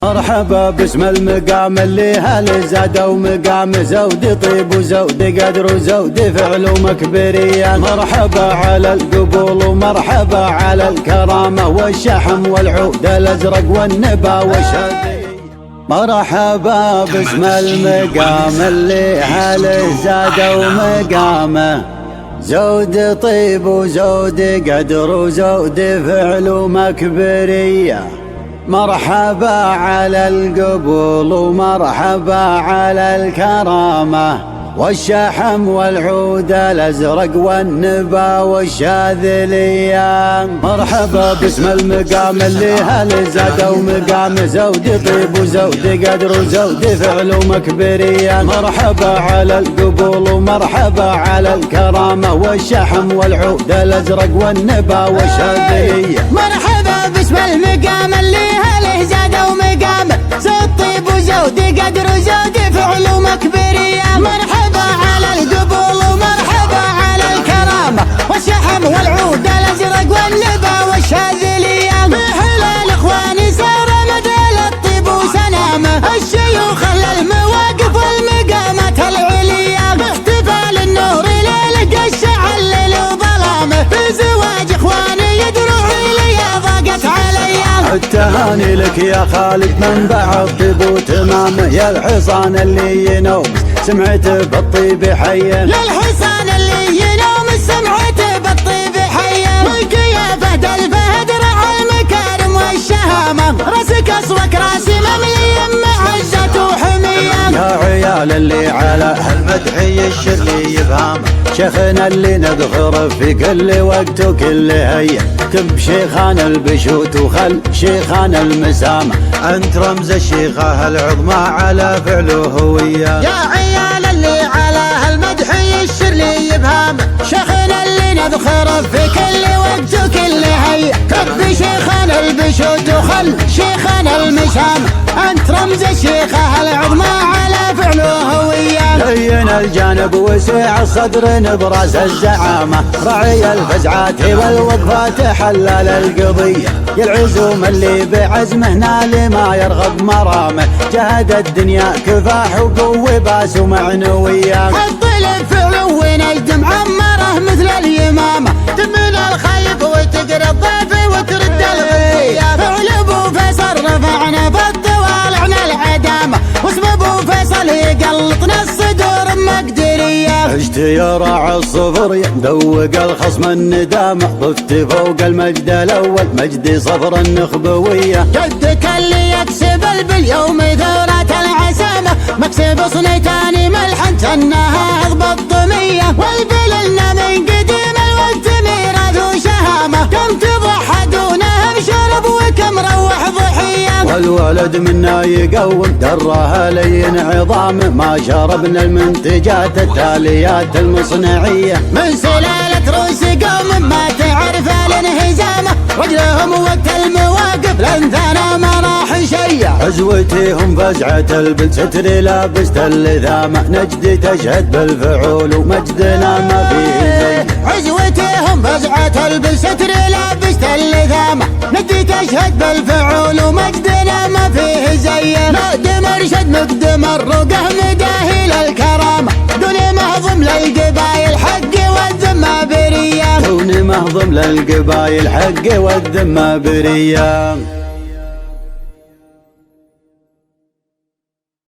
مرحبا باسم المقام اللي هل زاد ومقام زود طيب وزود قدر وزود فعل ومكبرية. مرحبا على القبول ومرحبا على الكرامة والشحم والعود الازرق والنبا والشذي. مرحبا باسم المقام اللي هل زاد ومقامه زود طيب وزود قدر وزود فعل ومكبرية. مرحبا على القبول ومرحبا على الكرامة والشحم والعود الازرق والنبا والشاذلية. مرحبا باسم المقام اللي هل زاد ومقام زود طيب وزود قدر وزود فعل ومكبرية. مرحبا على القبول ومرحبا على الكرامة والشحم والعود الازرق والنبا والشاذلية. مرحبا باسم المقام اللي هل زاد ومقام زود طيب وزود قدر وزود فعل ومكبرية. مرحبا على القبول ومرحبا على الكرامة والشحم والعود الازرق والنبا والشاذلية. بحلال اخواني سار مدى الطيب وسلامه الشيوخ المواقف والمقامات العليا. باحتفال النور ليلة الشعل ليل وظلامه بزواج اخواني يدروا لي ضاقت عليا. التهاني لك يا خالد منبع الطيب وتمامه يا الحصان اللي ينوم سمعته بالطيب حيه. للحصان اللي ينوم سمعته بالطيب حيه. والقيافه الفهد رعى المكارم والشهامه راسك اصوك راسي مملي معزه وحميه. يا عيال اللي على هالمدحي الشرلي يفهم شيخنا اللي نذخر في كل وقت وكل هيئة. كب شيخان البشوت وخل شيخان المسامة انت رمز الشيخة العظمى على فعله هوية. يا عيال اللي على هالمدحي الشرلي يفهم شيخنا اللي نذخر في كل وقت وكل هيئة. كب شيخان البشوت وخل شيخان المسامة انت رمز الشيخة العظمى على فعله هوية. لين الجانب وسع الصدر نبرز الزعامة رعي الفزعات والوقفات حلال القضية. يا العزوم اللي بعزمه نال ما يرغب مرامه جهد الدنيا كفاح وقوة باس ومعنوية. الطلب فعلو ونجد معمره مثل اليمامة تمن الخيب وتقري الضيف وترد الغية. فعل ابو فيصل رفعنا بالطوالعنا العدامة واسم ابو فيصل يقلطنا الصدور مقدرية. عشت يا راعي الصفر يدوق الخصم الندامة ضفت فوق المجد الاول مجدي صفر النخبوية. جدك اللي يكسب باليوم ثورة العسامة مكسب صنيتاني ملحن تنها عذب الضمية. والبللنا من قديم الوقت ميراث وشهامة كم تضحى دونها بشرب وكم روح ضحية. والولد منا يقوم دراها لين عظامه ما شربنا المنتجات التاليات المصنعية. من سلالة روس قوم ما تعرف الانهزامة رجلهم وقت المواقف لانثانا ما راح شيء. عزوتهم فزعة البل ستر لابست اللثامة نجد تشهد بالفعول ومجدنا ما فيه زي. عزوتهم فزعة البل ستر لابست اللثامة نجد تشهد بالفعول ومجدنا ما فيه زي. مقدم ارشد مقدم الرقه مداهي للكرامة دون مهضم للقبايل حق والذمة برية. دون مهضم للقبايل حق والذمة برية.